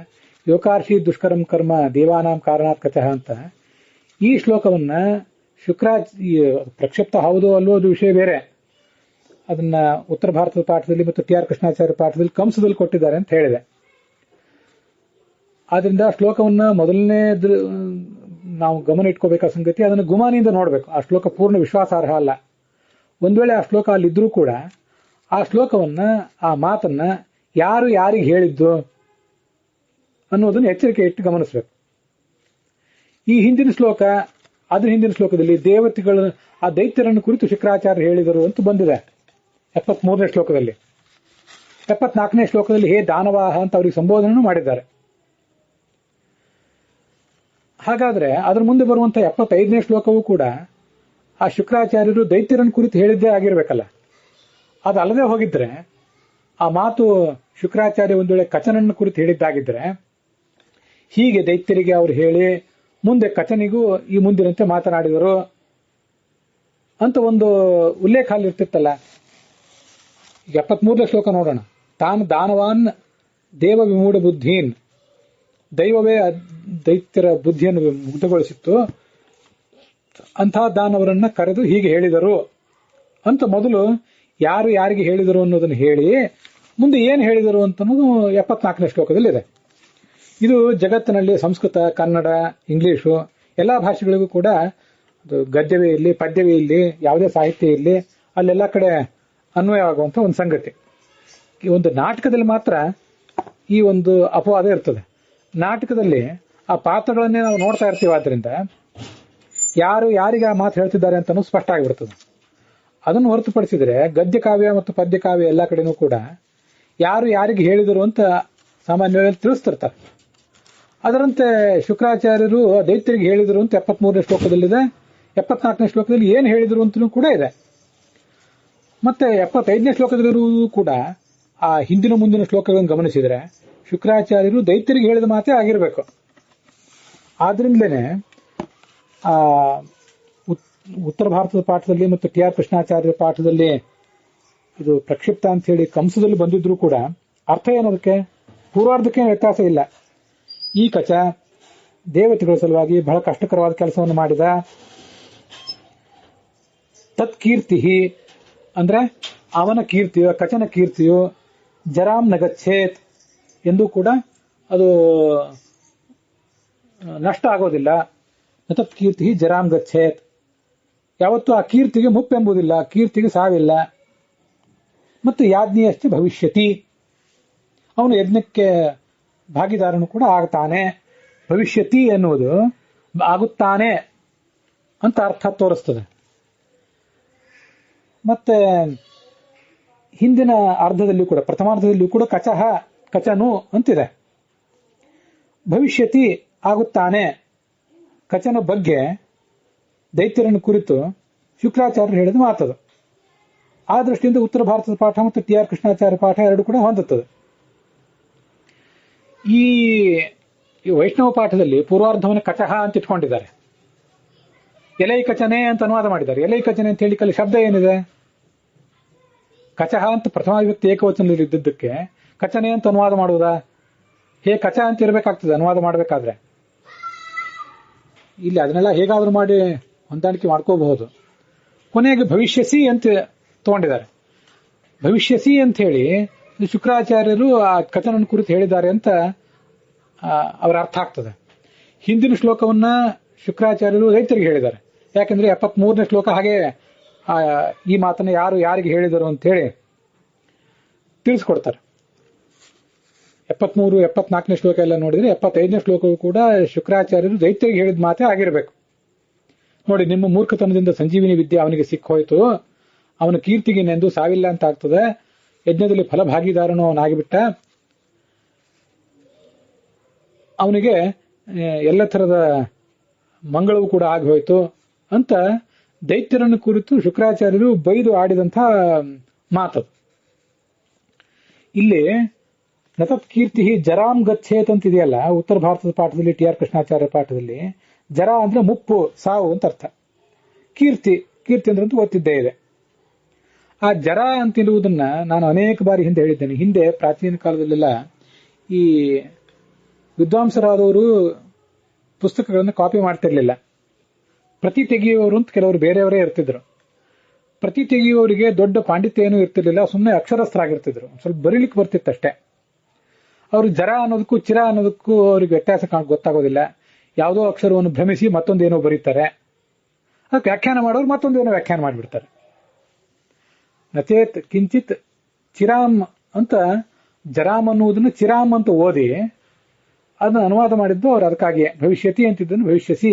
ಯೋಕಾರ್ಷಿ ದುಷ್ಕರಂ ಕರ್ಮ ದೇವಾನಾಂ ಕಾರಣಾತ್ ಕಚಃ ಅಂತ, ಈ ಶ್ಲೋಕವನ್ನ ಪ್ರಕ್ಷಿಪ್ತ ಹೌದೋ ಅಲ್ವೋ ಅದು ವಿಷಯ ಬೇರೆ. ಅದನ್ನ ಉತ್ತರ ಭಾರತದ ಪಾಠದಲ್ಲಿ ಮತ್ತು ಟಿ ಆರ್ ಕೃಷ್ಣಾಚಾರ್ಯ ಪಾಠದಲ್ಲಿ ಕಂಸದಲ್ಲಿ ಕೊಟ್ಟಿದ್ದಾರೆ ಅಂತ ಹೇಳಿದೆ. ಆದ್ರಿಂದ ಶ್ಲೋಕವನ್ನ ಮೊದಲನೇ ನಾವು ಗಮನ ಇಟ್ಕೋಬೇಕಾದ ಸಂಗತಿ, ಅದನ್ನು ಗುಮಾನಿಯಿಂದ ನೋಡಬೇಕು. ಆ ಶ್ಲೋಕ ಪೂರ್ಣ ವಿಶ್ವಾಸಾರ್ಹ ಅಲ್ಲ. ಒಂದ್ ವೇಳೆ ಆ ಶ್ಲೋಕ ಅಲ್ಲಿದ್ರೂ ಕೂಡ ಆ ಶ್ಲೋಕವನ್ನ, ಆ ಮಾತನ್ನ ಯಾರು ಯಾರಿಗೆ ಹೇಳಿದ್ದು ಅನ್ನೋದನ್ನು ಎಚ್ಚರಿಕೆ ಇಟ್ಟು ಗಮನಿಸಬೇಕು. ಈ ಹಿಂದಿನ ಶ್ಲೋಕ, ಅದ್ರ ಹಿಂದಿನ ಶ್ಲೋಕದಲ್ಲಿ ದೇವತೆಗಳು ಆ ದೈತ್ಯರನ್ನು ಕುರಿತು ಶುಕ್ರಾಚಾರ್ಯ ಹೇಳಿದರು ಅಂತ ಬಂದಿದೆ 73ನೇ ಶ್ಲೋಕದಲ್ಲಿ. 74ನೇ ಶ್ಲೋಕದಲ್ಲಿ ಹೇ ದಾನವಾಹ ಅಂತ ಅವರಿಗೆ ಸಂಬೋಧನೆ ಮಾಡಿದ್ದಾರೆ. ಹಾಗಾದ್ರೆ ಅದರ ಮುಂದೆ ಬರುವಂತಹ 75ನೇ ಶ್ಲೋಕವೂ ಕೂಡ ಆ ಶುಕ್ರಾಚಾರ್ಯರು ದೈತ್ಯರನ್ನು ಕುರಿತು ಹೇಳಿದ್ದೇ ಆಗಿರ್ಬೇಕಲ್ಲ. ಅದಲ್ಲದೆ ಹೋಗಿದ್ರೆ, ಆ ಮಾತು ಶುಕ್ರಾಚಾರ್ಯ ಒಂದು ವೇಳೆ ಕಚನನ್ನು ಕುರಿತು ಹೇಳಿದ್ದಾಗಿದ್ರೆ, ಹೀಗೆ ದೈತ್ಯರಿಗೆ ಅವರು ಹೇಳಿ ಮುಂದೆ ಕಚನಿಗೂ ಈ ಮುಂದಿನಂತೆ ಮಾತನಾಡಿದರು ಅಂತ ಒಂದು ಉಲ್ಲೇಖ ಅಲ್ಲಿ ಇರ್ತಿತ್ತಲ್ಲ. ಈಗ 73ನೇ ಶ್ಲೋಕ ನೋಡೋಣ. ತಾನು ದಾನವಾನ್ ದೇವ ವಿಮೂಢ ಬುದ್ಧೀನ್, ದೈವವೇ ದೈತ್ಯರ ಬುದ್ಧಿಯನ್ನು ಮುಗ್ಧಗೊಳಿಸಿತ್ತು, ಅಂಥ ದಾನವರನ್ನ ಕರೆದು ಹೀಗೆ ಹೇಳಿದರು ಅಂತ ಮೊದಲು ಯಾರು ಯಾರಿಗೆ ಹೇಳಿದರು ಅನ್ನೋದನ್ನು ಹೇಳಿ ಮುಂದೆ ಏನು ಹೇಳಿದರು ಅಂತ ಅನ್ನೋದು 74ನೇ ಶ್ಲೋಕದಲ್ಲಿದೆ. ಇದು ಜಗತ್ತಿನಲ್ಲಿ ಸಂಸ್ಕೃತ, ಕನ್ನಡ, ಇಂಗ್ಲಿಷು ಎಲ್ಲಾ ಭಾಷೆಗಳಿಗೂ ಕೂಡ ಅದು ಗದ್ಯವೇ ಇರಲಿ, ಪದ್ಯವೇ ಇರಲಿ, ಯಾವುದೇ ಸಾಹಿತ್ಯ ಇರಲಿ, ಅಲ್ಲೆಲ್ಲ ಕಡೆ ಅನ್ವಯವಾಗುವಂಥ ಒಂದು ಸಂಗತಿ. ಈ ಒಂದು ನಾಟಕದಲ್ಲಿ ಮಾತ್ರ ಈ ಒಂದು ಅಪವಾದ ಇರ್ತದೆ. ನಾಟಕದಲ್ಲಿ ಆ ಪಾತ್ರಗಳನ್ನೇ ನಾವು ನೋಡ್ತಾ ಇರ್ತೀವಿ, ಆದ್ರಿಂದ ಯಾರು ಯಾರಿಗೆ ಆ ಮಾತು ಹೇಳ್ತಿದ್ದಾರೆ ಅಂತ ಸ್ಪಷ್ಟ ಆಗಿಬಿಡ್ತದೆ. ಅದನ್ನು ಹೊರತುಪಡಿಸಿದ್ರೆ ಗದ್ಯ ಕಾವ್ಯ ಮತ್ತು ಪದ್ಯ ಕಾವ್ಯ ಎಲ್ಲ ಕಡೆನೂ ಕೂಡ ಯಾರು ಯಾರಿಗೆ ಹೇಳಿದರು ಅಂತ ಸಾಮಾನ್ಯವಾಗಿ ತಿಳಿಸ್ತಿರ್ತಾರೆ. ಅದರಂತೆ ಶುಕ್ರಾಚಾರ್ಯರು ದೈತ್ಯರಿಗೆ ಹೇಳಿದರು ಅಂತ 73ನೇ ಶ್ಲೋಕದಲ್ಲಿದೆ. 74ನೇ ಶ್ಲೋಕದಲ್ಲಿ ಏನು ಹೇಳಿದರು ಅಂತಲೂ ಕೂಡ ಇದೆ. ಮತ್ತೆ 75ನೇ ಶ್ಲೋಕದಲ್ಲಿರುವುದು ಕೂಡ ಆ ಹಿಂದಿನ ಮುಂದಿನ ಶ್ಲೋಕಗಳನ್ನು ಗಮನಿಸಿದರೆ ಶುಕ್ರಾಚಾರ್ಯರು ದೈತ್ಯರಿಗೆ ಹೇಳಿದ ಮಾತೇ ಆಗಿರಬೇಕು. ಆದ್ರಿಂದಲೇ ಆ ಉತ್ತರ ಭಾರತದ ಪಾಠದಲ್ಲಿ ಮತ್ತು ಟಿ ಆರ್ ಕೃಷ್ಣಾಚಾರ್ಯರ ಪಾಠದಲ್ಲಿ ಇದು ಪ್ರಕ್ಷಿಪ್ತ ಅಂತ ಹೇಳಿ ಕಂಸದಲ್ಲಿ ಬಂದಿದ್ರು ಕೂಡ ಅರ್ಥ ಏನದಕ್ಕೆ, ಪೂರ್ವಾರ್ಧಕ್ಕೆ ವ್ಯತ್ಯಾಸ ಇಲ್ಲ. ಈ ಕಚ ದೇವತೆಗಳ ಸಲುವಾಗಿ ಬಹಳ ಕಷ್ಟಕರವಾದ ಕೆಲಸವನ್ನು ಮಾಡಿದ. ತತ್ ಕೀರ್ತಿ ಅಂದ್ರೆ ಅವನ ಕೀರ್ತಿಯೋ ಕಚನ ಕೀರ್ತಿಯೋ ಜರಾಮ್ ನಗಚ್ಛೇತ್ ಎಂದು ಕೂಡ ಅದು ನಷ್ಟ ಆಗೋದಿಲ್ಲ. ತತ್ ಕೀರ್ತಿ ಜರಾಮ್ ಗಚ್ಛೇತ್, ಯಾವತ್ತೂ ಆ ಕೀರ್ತಿಗೆ ಮುಪ್ಪೆಂಬುದಿಲ್ಲ, ಕೀರ್ತಿಗೆ ಸಾವಿಲ್ಲ. ಮತ್ತು ಯಾಜ್ಞೀಯಶ್ಚ ಭವಿಷ್ಯತಿ, ಅವನು ಯಜ್ಞಕ್ಕೆ ಭಾಗಿದಾರನು ಕೂಡ ಆಗ್ತಾನೆ. ಭವಿಷ್ಯತಿ ಎನ್ನುವುದು ಆಗುತ್ತಾನೆ ಅಂತ ಅರ್ಥ ತೋರಿಸ್ತದೆ. ಮತ್ತೆ ಹಿಂದಿನ ಅರ್ಧದಲ್ಲಿ ಕೂಡ, ಪ್ರಥಮಾರ್ಧದಲ್ಲಿಯೂ ಕೂಡ ಕಚನು ಅಂತಿದೆ. ಭವಿಷ್ಯತಿ ಆಗುತ್ತಾನೆ, ಕಚನ ಬಗ್ಗೆ ದೈತ್ಯರನ್ನು ಕುರಿತು ಶುಕ್ರಾಚಾರ್ಯರು ಹೇಳಿದ ಮಾತದು. ಆ ದೃಷ್ಟಿಯಿಂದ ಉತ್ತರ ಭಾರತದ ಪಾಠ ಮತ್ತು ಟಿ ಆರ್ ಕೃಷ್ಣಾಚಾರ್ಯ ಪಾಠ ಎರಡು ಕೂಡ ಹೊಂದುತ್ತದೆ. ಈ ವೈಷ್ಣವ ಪಾಠದಲ್ಲಿ ಪೂರ್ವಾರ್ಧವನ್ನು ಕಚಹ ಅಂತ ಇಟ್ಕೊಂಡಿದ್ದಾರೆ. ಎಲೈ ಕಚನೆ ಅಂತ ಅನುವಾದ ಮಾಡಿದ್ದಾರೆ. ಎಲೈ ಕಚನೆ ಅಂತ ಹೇಳಿ ಕಲಿ ಶಬ್ದ ಏನಿದೆ? ಕಚಹ ಅಂತ ಪ್ರಥಮ ವಿಭಕ್ತಿ ಏಕವಚನದಲ್ಲಿ ಇದ್ದದ್ದಕ್ಕೆ ಕಚನೆ ಅಂತ ಅನುವಾದ ಮಾಡುವುದಾ? ಕಚ ಅಂತ ಇರಬೇಕಾಗ್ತದೆ ಅನುವಾದ ಮಾಡಬೇಕಾದ್ರೆ. ಇಲ್ಲಿ ಅದನ್ನೆಲ್ಲ ಹೇಗಾದ್ರೂ ಮಾಡಿ ಹೊಂದಾಣಿಕೆ ಮಾಡ್ಕೋಬಹುದು. ಕೊನೆಗೆ ಭವಿಷ್ಯಸಿ ಅಂತ ತಗೊಂಡಿದ್ದಾರೆ. ಭವಿಷ್ಯಸಿ ಅಂತ ಹೇಳಿ ಶುಕ್ರಾಚಾರ್ಯರು ಆ ಕಥನ ಕುರಿತು ಹೇಳಿದ್ದಾರೆ ಅಂತ ಅವರ ಅರ್ಥ ಆಗ್ತದೆ. ಹಿಂದಿನ ಶ್ಲೋಕವನ್ನ ಶುಕ್ರಾಚಾರ್ಯರು ರೈತರಿಗೆ ಹೇಳಿದ್ದಾರೆ. ಯಾಕಂದ್ರೆ 73ನೇ ಶ್ಲೋಕ ಹಾಗೆ ಈ ಮಾತನ್ನ ಯಾರಿಗೆ ಹೇಳಿದರು ಅಂತ ಹೇಳಿ ತಿಳಿಸ್ಕೊಡ್ತಾರೆ. 73, 74ನೇ ಶ್ಲೋಕ ಎಲ್ಲ ನೋಡಿದ್ರೆ 75ನೇ ಶ್ಲೋಕವು ಕೂಡ ಶುಕ್ರಾಚಾರ್ಯರು ದೈತ್ಯರಿಗೆ ಹೇಳಿದ ಮಾತೇ ಆಗಿರಬೇಕು. ನೋಡಿ, ನಿಮ್ಮ ಮೂರ್ಖತನದಿಂದ ಸಂಜೀವಿನಿ ವಿದ್ಯೆ ಅವನಿಗೆ ಸಿಕ್ಕೋಯ್ತು, ಅವನ ಕೀರ್ತಿಗೆ ನೆಂದು ಸಾವಿಲ್ಲ ಅಂತ ಆಗ್ತದೆ, ಯಜ್ಞದಲ್ಲಿ ಫಲಭಾಗಿದಾರನು ಅವನಾಗಿಬಿಟ್ಟ, ಅವನಿಗೆ ಎಲ್ಲ ತರದ ಮಂಗಳವೂ ಕೂಡ ಆಗಿ ಹೋಯ್ತು ಅಂತ ದೈತ್ಯರನ್ನು ಕುರಿತು ಶುಕ್ರಾಚಾರ್ಯರು ಬೈದು ಆಡಿದಂಥ ಮಾತದು. ಇಲ್ಲಿ ನತತ್ ಕೀರ್ತಿ ಜರಾಮ್ ಗಚ್ಚೇತ್ ಅಂತ ಇದೆಯಲ್ಲ, ಉತ್ತರ ಭಾರತದ ಪಾಠದಲ್ಲಿ ಟಿ.ಆರ್. ಕೃಷ್ಣಾಚಾರ್ಯ ಪಾಠದಲ್ಲಿ ಜರ ಅಂದ್ರೆ ಮುಪ್ಪು, ಸಾವು ಅಂತ ಅರ್ಥ. ಕೀರ್ತಿ ಅಂದ್ರೆ ಗೊತ್ತಿದ್ದೇ ಇದೆ. ಆ ಜರ ಅಂತಿರುವುದನ್ನ ನಾನು ಅನೇಕ ಬಾರಿ ಹಿಂದೆ ಹೇಳಿದ್ದೇನೆ. ಹಿಂದೆ ಪ್ರಾಚೀನ ಕಾಲದಲ್ಲೆಲ್ಲ ಈ ವಿದ್ವಾಂಸರಾದವರು ಪುಸ್ತಕಗಳನ್ನು ಕಾಪಿ ಮಾಡ್ತಿರ್ಲಿಲ್ಲ. ಪ್ರತಿ ತೆಗೆಯುವವರು ಅಂತ ಕೆಲವರು ಬೇರೆಯವರೇ ಇರ್ತಿದ್ರು. ಪ್ರತಿ ತೆಗೆಯುವವರಿಗೆ ದೊಡ್ಡ ಪಾಂಡಿತ್ಯ ಏನೂ ಇರ್ತಿರ್ಲಿಲ್ಲ, ಸುಮ್ಮನೆ ಅಕ್ಷರಸ್ಥರಾಗಿರ್ತಿದ್ರು, ಸ್ವಲ್ಪ ಬರೀಲಿಕ್ಕೆ ಬರ್ತಿತ್ತಷ್ಟೇ. ಅವರು ಜರ ಅನ್ನೋದಕ್ಕೂ ಚಿರ ಅನ್ನೋದಕ್ಕೂ ಅವ್ರಿಗೆ ವ್ಯತ್ಯಾಸ ಗೊತ್ತಾಗೋದಿಲ್ಲ. ಯಾವುದೋ ಅಕ್ಷರವನ್ನು ಭ್ರಮಿಸಿ ಮತ್ತೊಂದೇನೋ ಬರೀತಾರೆ, ಅದಕ್ಕೆ ವ್ಯಾಖ್ಯಾನ ಮಾಡೋರು ಮತ್ತೊಂದೇನೋ ವ್ಯಾಖ್ಯಾನ ಮಾಡಿಬಿಡ್ತಾರೆ. ನಚೇತ್ ಕಿಂಚಿತ್ ಚಿರಾಮ್ ಅಂತ ಜರಾಮ್ ಅನ್ನುವುದನ್ನು ಚಿರಾಮ್ ಅಂತ ಓದಿ ಅದನ್ನ ಅನುವಾದ ಮಾಡಿದ್ದು ಅವರು ಅದಕ್ಕಾಗಿಯೇ. ಭವಿಷ್ಯತಿ ಅಂತಿದ್ದನ್ನು ಭವಿಷ್ಯಸಿ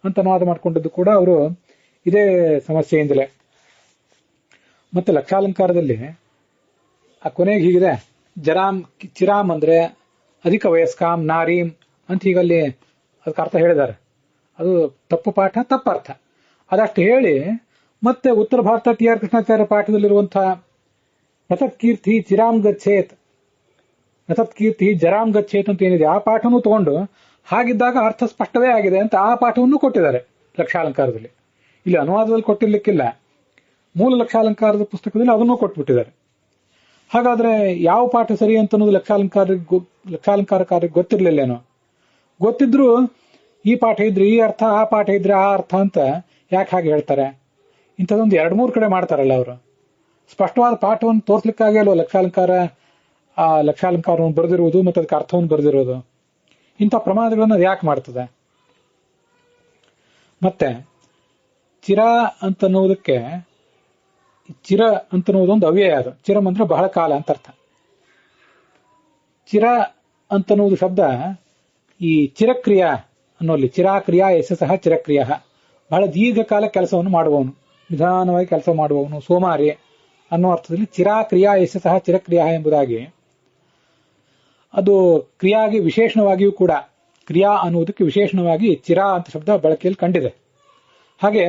ಅಂತ ಅನುವಾದ ಮಾಡಿಕೊಂಡದ್ದು ಕೂಡ ಅವರು ಇದೇ ಸಮಸ್ಯೆಯಿಂದಲೇ. ಮತ್ತೆ ಲಕ್ಷಾಲಂಕಾರದಲ್ಲಿ ಆ ಕೊನೆಗೆ ಹೀಗಿದೆ, ಜರಾಮ್ ಚಿರಾಮ್ ಅಂದ್ರೆ ಅಧಿಕ ವಯಸ್ಕಾಂ ನಾರೀಂ ಅಂತ ಹೀಗಲ್ಲಿ ಅದಕ್ಕೆ ಅರ್ಥ ಹೇಳಿದ್ದಾರೆ. ಅದು ತಪ್ಪು ಪಾಠ, ತಪ್ಪರ್ಥ. ಅದಷ್ಟು ಹೇಳಿ ಮತ್ತೆ ಉತ್ತರ ಭಾರತ ಟಿ.ಆರ್. ಕೃಷ್ಣಾಚಾರ್ಯ ಪಾಠದಲ್ಲಿರುವಂತಹ ನತತ್ ಕೀರ್ತಿ ಚಿರಾಮ್ ಗಚ್ಚೇತ್, ನತತ್ ಕೀರ್ತಿ ಜರಾಮ್ ಗಚ್ಚೇತ್ ಅಂತ ಏನಿದೆ ಆ ಪಾಠನೂ ತಗೊಂಡು ಹಾಗಿದ್ದಾಗ ಅರ್ಥ ಸ್ಪಷ್ಟವೇ ಆಗಿದೆ ಅಂತ ಆ ಪಾಠವನ್ನು ಕೊಟ್ಟಿದ್ದಾರೆ ಲಕ್ಷಾಲಂಕಾರದಲ್ಲಿ. ಇಲ್ಲಿ ಅನುವಾದದಲ್ಲಿ ಕೊಟ್ಟಿರ್ಲಿಕ್ಕಿಲ್ಲ, ಮೂಲ ಲಕ್ಷಾಲಂಕಾರದ ಪುಸ್ತಕದಲ್ಲಿ ಅದನ್ನೂ ಕೊಟ್ಬಿಟ್ಟಿದ್ದಾರೆ. ಹಾಗಾದ್ರೆ ಯಾವ ಪಾಠ ಸರಿ ಅಂತ ಅನ್ನೋದು ಲಕ್ಷಾಲಂಕಾರಕಾರರಿಗೆ ಗೊತ್ತಿರ್ಲಿಲ್ಲೇನೋ. ಗೊತ್ತಿದ್ರು ಈ ಪಾಠ ಇದ್ರೆ ಈ ಅರ್ಥ, ಆ ಪಾಠ ಇದ್ರೆ ಆ ಅರ್ಥ ಅಂತ ಯಾಕೆ ಹಾಗೆ ಹೇಳ್ತಾರೆ? ಇಂಥದೊಂದು 2-3 ಕಡೆ ಮಾಡ್ತಾರಲ್ಲ ಅವರು. ಸ್ಪಷ್ಟವಾದ ಪಾಠವನ್ನು ತೋರ್ಸ್ಲಿಕ್ಕಾಗಿ ಅಲ್ವ ಲಕ್ಷಾಲಂಕಾರವನ್ನು ಬರೆದಿರುವುದು ಮತ್ತು ಅದಕ್ಕೆ ಅರ್ಥವನ್ನು ಬರೆದಿರೋದು. ಇಂಥ ಪ್ರಮಾದಗಳನ್ನು ಅದು ಯಾಕೆ ಮಾಡ್ತದೆ? ಮತ್ತೆ ಚಿರ ಅಂತನ್ನುವುದಕ್ಕೆ ಚಿರ ಅಂತನ್ನುವುದೊಂದು ಅವ್ಯಯ. ಅದು ಚಿರಂ ಅಂದ್ರೆ ಬಹಳ ಕಾಲ ಅಂತ ಅರ್ಥ. ಚಿರ ಅಂತನ್ನುವುದು ಶಬ್ದ ಈ ಚಿರಕ್ರಿಯಾ ಅನ್ನೋಲ್ಲಿ ಚಿರಾಕ್ರಿಯಾ ಯಶಸ್ಸಹ ಚಿರಕ್ರಿಯ, ಬಹಳ ದೀರ್ಘಕಾಲ ಕೆಲಸವನ್ನು ಮಾಡುವವನು, ನಿಧಾನವಾಗಿ ಕೆಲಸ ಮಾಡುವವನು, ಸೋಮಾರಿ ಅನ್ನೋ ಅರ್ಥದಲ್ಲಿ ಚಿರಾಕ್ರಿಯಾ ಯಶಸ್ಸಹ ಚಿರಕ್ರಿಯಾ ಎಂಬುದಾಗಿ ಅದು ಕ್ರಿಯಾಗೆ ವಿಶೇಷಣವಾಗಿಯೂ ಕೂಡ ಕ್ರಿಯಾ ಅನ್ನುವುದಕ್ಕೆ ವಿಶೇಷಣವಾಗಿ ಚಿರಾ ಅಂತ ಶಬ್ದ ಬಳಕೆಯಲ್ಲಿ ಕಂಡಿದೆ. ಹಾಗೆ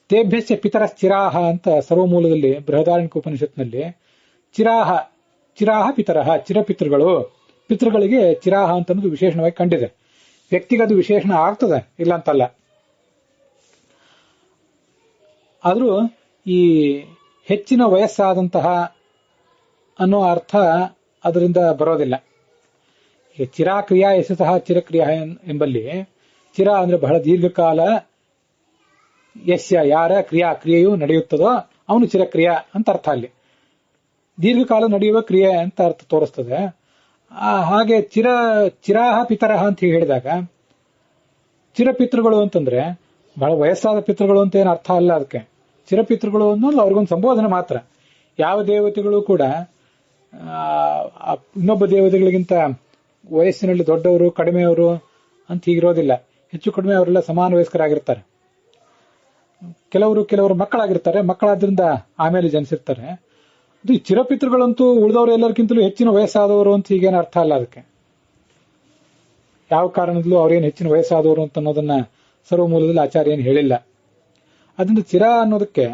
ತೇಭ್ಯಶ್ಚ ಪಿತರ ಚಿರಾಹ ಅಂತ ಸರ್ವಮೂಲದಲ್ಲಿ ಬೃಹದಾರಣ್ಯಕ ಉಪನಿಷತ್ನಲ್ಲಿ ಚಿರಾಹ ಪಿತರಹ, ಚಿರಪಿತೃಗಳು, ಪಿತೃಗಳಿಗೆ ಚಿರಾಹ ಅಂತ ಅನ್ನೋದು ವಿಶೇಷಣವಾಗಿ ಕಂಡಿದೆ. ವ್ಯಕ್ತಿಗದು ವಿಶೇಷಣ ಆಗ್ತದೆ, ಇಲ್ಲ ಅಂತಲ್ಲ. ಆದ್ರೂ ಈ ಹೆಚ್ಚಿನ ವಯಸ್ಸಾದಂತಹ ಅನ್ನೋ ಅರ್ಥ ಅದರಿಂದ ಬರೋದಿಲ್ಲ. ಚಿರಾಕ್ರಿಯಾ ಯಶಸ್ಸಹ ಚಿರಕ್ರಿಯಾ ಎಂಬಲ್ಲಿ ಚಿರ ಅಂದ್ರೆ ಬಹಳ ದೀರ್ಘಕಾಲ, ಯಶ್ಯ ಯಾರ ಕ್ರಿಯೆಯು ನಡೆಯುತ್ತದೋ ಅವನು ಚಿರಕ್ರಿಯಾ ಅಂತ ಅರ್ಥ. ಅಲ್ಲಿ ದೀರ್ಘಕಾಲ ನಡೆಯುವ ಕ್ರಿಯೆ ಅಂತ ಅರ್ಥ ತೋರಿಸ್ತದೆ. ಹಾಗೆ ಚಿರಾಹ ಪಿತರಹ ಅಂತ ಹೇಳಿದಾಗ ಚಿರಪಿತೃಗಳು ಅಂತಂದ್ರೆ ಬಹಳ ವಯಸ್ಸಾದ ಪಿತೃಗಳು ಅಂತ ಏನು ಅರ್ಥ ಅಲ್ಲ. ಅದಕ್ಕೆ ಚಿರಪಿತೃಗಳು ಅನ್ನೋದು ಅವ್ರಿಗೊಂದು ಸಂಬೋಧನೆ ಮಾತ್ರ. ಯಾವ ದೇವತೆಗಳು ಕೂಡ ಇನ್ನೊಬ್ಬ ದೇವತೆಗಳಿಗಿಂತ ವಯಸ್ಸಿನಲ್ಲಿ ದೊಡ್ಡವರು ಕಡಿಮೆಯವರು ಅಂತ ಹೀಗಿರೋದಿಲ್ಲ. ಹೆಚ್ಚು ಕಡಿಮೆ ಅವರೆಲ್ಲ ಸಮಾನ ವಯಸ್ಕರಾಗಿರ್ತಾರೆ. ಕೆಲವರು ಮಕ್ಕಳಾಗಿರ್ತಾರೆ, ಮಕ್ಕಳಾದ್ರಿಂದ ಆಮೇಲೆ ಜನಿಸಿರ್ತಾರೆ. ಅದು ಚಿರಪಿತೃಗಳಂತೂ ಉಳಿದವರು ಎಲ್ಲರಿಗಿಂತಲೂ ಹೆಚ್ಚಿನ ವಯಸ್ಸಾದವರು ಅಂತ ಹೀಗೇನು ಅರ್ಥ ಅಲ್ಲ. ಅದಕ್ಕೆ ಯಾವ ಕಾರಣದಲ್ಲೂ ಅವ್ರೇನು ಹೆಚ್ಚಿನ ವಯಸ್ಸಾದವರು ಅಂತ ಅನ್ನೋದನ್ನ ಸರ್ವಮೂಲದಲ್ಲಿ ಆಚಾರ್ಯ ಏನು ಹೇಳಿಲ್ಲ. ಅದರಿಂದ ಚಿರ ಅನ್ನೋದಕ್ಕೆ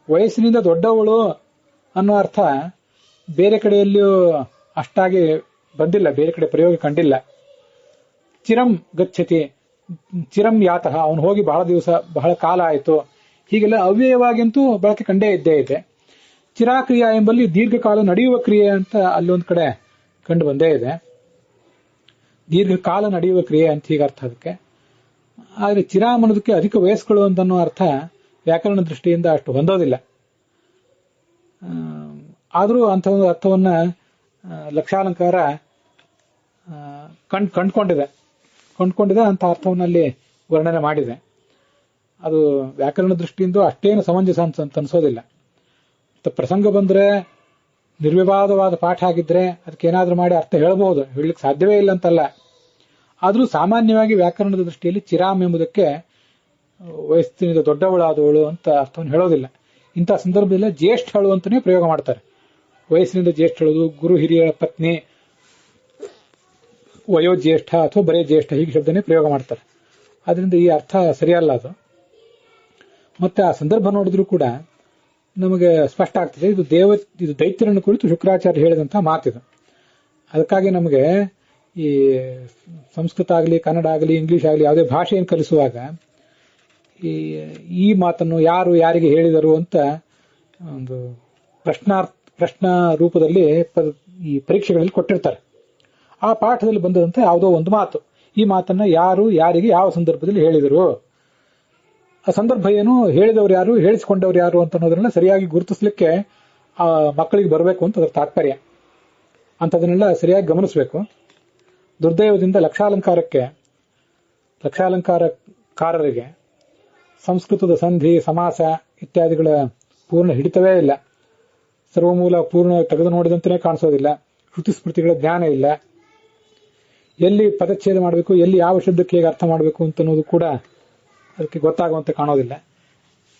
ವಯಸ್ಸಿನಿಂದ ದೊಡ್ಡವಳು ಅನ್ನೋ ಅರ್ಥ ಬೇರೆ ಕಡೆಯಲ್ಲಿಯೂ ಅಷ್ಟಾಗಿ ಬಂದಿಲ್ಲ, ಬೇರೆ ಕಡೆ ಪ್ರಯೋಗ ಕಂಡಿಲ್ಲ. ಚಿರಂ ಗಚ್ಚತಿ, ಚಿರಂ ಯಾತಃ, ಅವನು ಹೋಗಿ ಬಹಳ ದಿವಸ ಬಹಳ ಕಾಲ ಆಯಿತು, ಹೀಗೆಲ್ಲ ಅವ್ಯಯವಾಗಿಂತೂ ಬಳಕೆ ಕಂಡೇ ಇದ್ದೇ ಇದೆ. ಚಿರಾಕ್ರಿಯಾ ಎಂಬಲ್ಲಿ ದೀರ್ಘಕಾಲ ನಡೆಯುವ ಕ್ರಿಯೆ ಅಂತ ಅಲ್ಲೊಂದು ಕಡೆ ಕಂಡು ಬಂದೇ ಇದೆ. ದೀರ್ಘಕಾಲ ನಡೆಯುವ ಕ್ರಿಯೆ ಅಂತ ಹೀಗೆ ಅರ್ಥ ಅದಕ್ಕೆ. ಆದರೆ ಚಿರಾಮ್ ಅನ್ನೋದಕ್ಕೆ ಅಧಿಕ ವಯಸ್ಸುಗಳು ಅಂತನ್ನೋ ಅರ್ಥ ವ್ಯಾಕರಣ ದೃಷ್ಟಿಯಿಂದ ಅಷ್ಟು ಹೊಂದೋದಿಲ್ಲ. ಆದರೂ ಅಂಥ ಒಂದು ಅರ್ಥವನ್ನ ಲಕ್ಷಾಲಂಕಾರ ಕಂಡುಕೊಂಡಿದೆ ಅಂತ ಅರ್ಥವನ್ನಲ್ಲಿ ವರ್ಣನೆ ಮಾಡಿದೆ. ಅದು ವ್ಯಾಕರಣ ದೃಷ್ಟಿಯಿಂದ ಅಷ್ಟೇನು ಸಮಂಜಸ ಅಂತ ಅನ್ಸೋದಿಲ್ಲ. ಪ್ರಸಂಗ ಬಂದ್ರೆ ನಿರ್ವಿವಾದವಾದ ಪಾಠ ಆಗಿದ್ರೆ ಅದಕ್ಕೆ ಏನಾದ್ರೂ ಮಾಡಿ ಅರ್ಥ ಹೇಳಬಹುದು, ಹೇಳಲಿಕ್ಕೆ ಸಾಧ್ಯವೇ ಇಲ್ಲ ಅಂತಲ್ಲ. ಆದರೂ ಸಾಮಾನ್ಯವಾಗಿ ವ್ಯಾಕರಣದ ದೃಷ್ಟಿಯಲ್ಲಿ ಚಿರಾಮ್ ಎಂಬುದಕ್ಕೆ ವಯಸ್ಸಿನಿಂದ ದೊಡ್ಡವಳಾದವಳು ಅಂತ ಅರ್ಥವನ್ನು ಹೇಳೋದಿಲ್ಲ. ಇಂಥ ಸಂದರ್ಭದಲ್ಲಿ ಜ್ಯೇಷ್ಠಳು ಅಂತಾನೆ ಪ್ರಯೋಗ ಮಾಡ್ತಾರೆ. ವಯಸ್ಸಿನಿಂದ ಜ್ಯೇಷ್ಠಳು, ಗುರು ಹಿರಿಯರ ಪತ್ನಿ, ವಯೋಜ್ಯೇಷ್ಠ ಅಥವಾ ಬರೇ ಜ್ಯೇಷ್ಠ, ಹೀಗೆ ಶಬ್ದನೇ ಪ್ರಯೋಗ ಮಾಡ್ತಾರೆ. ಆದ್ರಿಂದ ಈ ಅರ್ಥ ಸರಿಯಲ್ಲ ಅದು. ಮತ್ತೆ ಆ ಸಂದರ್ಭ ನೋಡಿದ್ರೂ ಕೂಡ ನಮಗೆ ಸ್ಪಷ್ಟ ಆಗ್ತದೆ, ಇದು ದೈತ್ಯರನ್ನು ಕುರಿತು ಶುಕ್ರಾಚಾರ್ಯ ಹೇಳಿದಂತಹ ಮಾತಿದು. ಅದಕ್ಕಾಗಿ ನಮಗೆ ಈ ಸಂಸ್ಕೃತ ಆಗಲಿ, ಕನ್ನಡ ಆಗಲಿ, ಇಂಗ್ಲಿಷ್ ಆಗಲಿ ಯಾವುದೇ ಭಾಷೆಯನ್ನು ಕಲಿಸುವಾಗ ಈ ಮಾತನ್ನು ಯಾರು ಯಾರಿಗೆ ಹೇಳಿದರು ಅಂತ ಒಂದು ಪ್ರಶ್ನಾ ರೂಪದಲ್ಲಿ ಈ ಪರೀಕ್ಷೆಗಳಲ್ಲಿ ಕೊಟ್ಟಿರ್ತಾರೆ. ಆ ಪಾಠದಲ್ಲಿ ಬಂದಂತೆ ಯಾವುದೋ ಒಂದು ಮಾತು, ಈ ಮಾತನ್ನ ಯಾರು ಯಾರಿಗೆ ಯಾವ ಸಂದರ್ಭದಲ್ಲಿ ಹೇಳಿದರು, ಆ ಸಂದರ್ಭ ಏನು, ಹೇಳಿದವರು ಯಾರು, ಹೇಳಿಸಿಕೊಂಡವರು ಯಾರು ಅಂತ ಅನ್ನೋದನ್ನೆಲ್ಲ ಸರಿಯಾಗಿ ಗುರುತಿಸಲಿಕ್ಕೆ ಆ ಮಕ್ಕಳಿಗೆ ಬರಬೇಕು ಅಂತ ಅದರ ತಾತ್ಪರ್ಯ. ಅಂತದನ್ನೆಲ್ಲ ಸರಿಯಾಗಿ ಗಮನಿಸಬೇಕು. ದುರ್ದೈವದಿಂದ ಲಕ್ಷಾಲಂಕಾರರಿಗೆ ಸಂಸ್ಕೃತದ ಸಂಧಿ, ಸಮಾಸ ಇತ್ಯಾದಿಗಳ ಪೂರ್ಣ ಹಿಡಿತವೇ ಇಲ್ಲ. ಸರ್ವಮೂಲ ಪೂರ್ಣ ತೆಗೆದು ನೋಡಿದಂತೆಯೇ ಕಾಣಿಸೋದಿಲ್ಲ. ಶ್ರುತಿ ಸ್ಮೃತಿಗಳ ಜ್ಞಾನ ಇಲ್ಲ. ಎಲ್ಲಿ ಪದಚ್ಛೇದ ಮಾಡಬೇಕು, ಎಲ್ಲಿ ಯಾವ ಶಬ್ದಕ್ಕೆ ಹೇಗೆ ಅರ್ಥ ಮಾಡಬೇಕು ಅಂತ ಅನ್ನೋದು ಕೂಡ ಅದಕ್ಕೆ ಗೊತ್ತಾಗುವಂತೆ ಕಾಣೋದಿಲ್ಲ.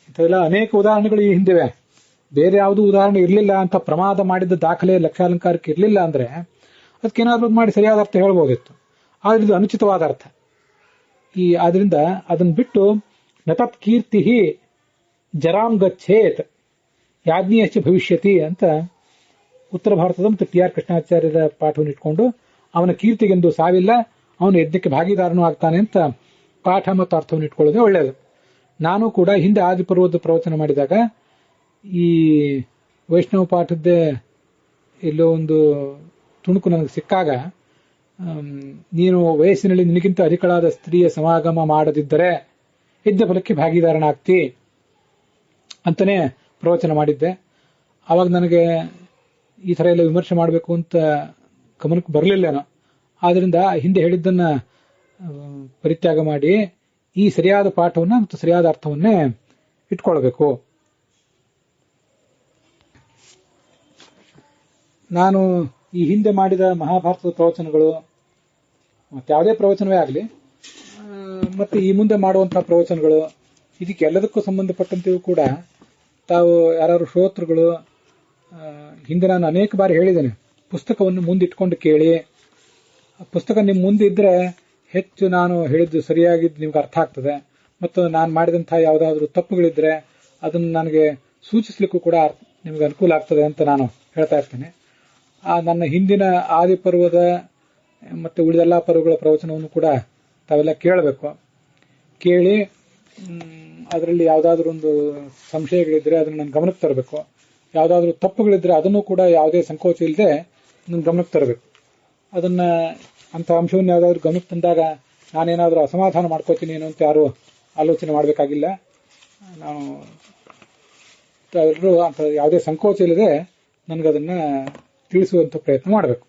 ಇಂಥವೆಲ್ಲ ಅನೇಕ ಉದಾಹರಣೆಗಳು ಈ ಹಿಂದಿವೆ. ಬೇರೆ ಯಾವುದೂ ಉದಾಹರಣೆ ಇರಲಿಲ್ಲ ಅಂತ ಪ್ರಮಾದ ಮಾಡಿದ ದಾಖಲೆ ಲಕ್ಷಾಲಂಕಾರಕ್ಕೆ ಇರಲಿಲ್ಲ ಅಂದ್ರೆ ಅದಕ್ಕೇನಾದ್ರೂ ಮಾಡಿ ಸರಿಯಾದ ಅರ್ಥ ಹೇಳ್ಬೋದಿತ್ತು. ಆದ್ರೆ ಇದು ಅನುಚಿತವಾದ ಅರ್ಥ. ಆದ್ರಿಂದ ಅದನ್ನ ಬಿಟ್ಟು ನತತ್ ಕೀರ್ತಿ ಜರಾಮ್ ಗಚ್ಚೇತ್ ಯಾಜ್ಞೇಶ್ಚ ಭವಿಷ್ಯತಿ ಅಂತ ಉತ್ತರ ಭಾರತದ ಮತ್ತು ಟಿ.ಆರ್. ಕೃಷ್ಣಾಚಾರ್ಯರ ಪಾಠವನ್ನು ಇಟ್ಕೊಂಡು ಅವನ ಕೀರ್ತಿಗೆಂದು ಸಾವಿಲ್ಲ, ಅವನು ಯಜ್ಞಕ್ಕೆ ಭಾಗಿದಾರನೂ ಆಗ್ತಾನೆ ಅಂತ ಪಾಠ ಮತ್ತು ಅರ್ಥವನ್ನು ಇಟ್ಕೊಳ್ಳೋದೇ ಒಳ್ಳೆಯದು. ನಾನು ಕೂಡ ಹಿಂದೆ ಆದಿಪರ್ವದ ಪ್ರವಚನ ಮಾಡಿದಾಗ ಈ ವೈಷ್ಣವ ಪಾಠದ್ದೇ ಎಲ್ಲೋ ಒಂದು ತುಣುಕು ನನಗೆ ಸಿಕ್ಕಾಗ, ನೀನು ವಯಸ್ಸಿನಲ್ಲಿ ನಿನಗಿಂತ ಅಧಿಕಳಾದ ಸ್ತ್ರೀಯ ಸಮಾಗಮ ಮಾಡದಿದ್ದರೆ ಯಜ್ಞ ಫಲಕ್ಕೆ ಭಾಗಿದಾರನಾಗ್ತಿ ಅಂತಾನೆ ಪ್ರವಚನ ಮಾಡಿದ್ದೆ. ಆವಾಗ ನನಗೆ ಈ ಥರ ಎಲ್ಲ ವಿಮರ್ಶೆ ಮಾಡಬೇಕು ಅಂತ ಗಮನಕ್ಕೆ ಬರಲಿಲ್ಲೇನೋ. ಆದ್ರಿಂದ ಹಿಂದೆ ಹೇಳಿದ್ದನ್ನ ಪರಿತ್ಯಾಗ ಮಾಡಿ ಈ ಸರಿಯಾದ ಪಾಠವನ್ನ ಮತ್ತು ಸರಿಯಾದ ಅರ್ಥವನ್ನೇ ಇಟ್ಕೊಳ್ಬೇಕು. ನಾನು ಈ ಹಿಂದೆ ಮಾಡಿದ ಮಹಾಭಾರತದ ಪ್ರವಚನಗಳು ಮತ್ತೆ ಯಾವುದೇ ಪ್ರವಚನವೇ ಆಗಲಿ, ಮತ್ತೆ ಈ ಮುಂದೆ ಮಾಡುವಂತಹ ಪ್ರವಚನಗಳು, ಇದಕ್ಕೆಲ್ಲದಕ್ಕೂ ಸಂಬಂಧಪಟ್ಟಂತೆಯೂ ಕೂಡ ತಾವು ಯಾರು ಶ್ರೋತೃಗಳು, ಹಿಂದೆ ನಾನು ಅನೇಕ ಬಾರಿ ಹೇಳಿದ್ದೇನೆ, ಪುಸ್ತಕವನ್ನು ಮುಂದಿಟ್ಕೊಂಡು ಕೇಳಿ. ಪುಸ್ತಕ ನಿಮ್ಮ ಮುಂದೆ ಇದ್ರೆ ಹೆಚ್ಚು ನಾನು ಹೇಳಿದ್ದು ಸರಿಯಾಗಿದ್ದು ನಿಮ್ಗೆ ಅರ್ಥ ಆಗ್ತದೆ. ಮತ್ತು ನಾನು ಮಾಡಿದಂತಹ ಯಾವುದಾದ್ರೂ ತಪ್ಪುಗಳಿದ್ರೆ ಅದನ್ನು ನನಗೆ ಸೂಚಿಸ್ಲಿಕ್ಕೂ ಕೂಡ ನಿಮ್ಗೆ ಅನುಕೂಲ ಆಗ್ತದೆ ಅಂತ ನಾನು ಹೇಳ್ತಾ ಇರ್ತೇನೆ. ನನ್ನ ಹಿಂದಿನ ಆದಿಪರ್ವದ ಮತ್ತೆ ಉಳಿದೆಲ್ಲ ಪರ್ವಗಳ ಪ್ರವಚನವನ್ನು ಕೂಡ ತಾವೆಲ್ಲ ಕೇಳಬೇಕು. ಕೇಳಿ ಅದರಲ್ಲಿ ಯಾವುದಾದ್ರೂ ಒಂದು ಸಂಶಯಗಳಿದ್ರೆ ಅದನ್ನು ನನ್ನ ಗಮನಕ್ಕೆ ತರಬೇಕು. ಯಾವುದಾದ್ರೂ ತಪ್ಪುಗಳಿದ್ರೆ ಅದನ್ನು ಕೂಡ ಯಾವುದೇ ಸಂಕೋಚ ಇಲ್ಲದೆ ನನ್ನ ಗಮನಕ್ಕೆ ತರಬೇಕು. ಅದನ್ನ ಅಂತ ಅಂಶವನ್ನು ಯಾವುದಾದ್ರೂ ಗಮನಕ್ಕೆ ತಂದಾಗ ನಾನೇನಾದ್ರೂ ಅಸಮಾಧಾನ ಮಾಡ್ಕೋತೀನಿ ಏನೋ ಅಂತ ಯಾರು ಆಲೋಚನೆ ಮಾಡಬೇಕಾಗಿಲ್ಲ. ನಾನು ಎಲ್ಲರೂ ಅಂತ ಯಾವುದೇ ಸಂಕೋಚ ಇಲ್ಲದೆ ನನಗದನ್ನ ತಿಳಿಸುವಂತ ಪ್ರಯತ್ನ ಮಾಡಬೇಕು.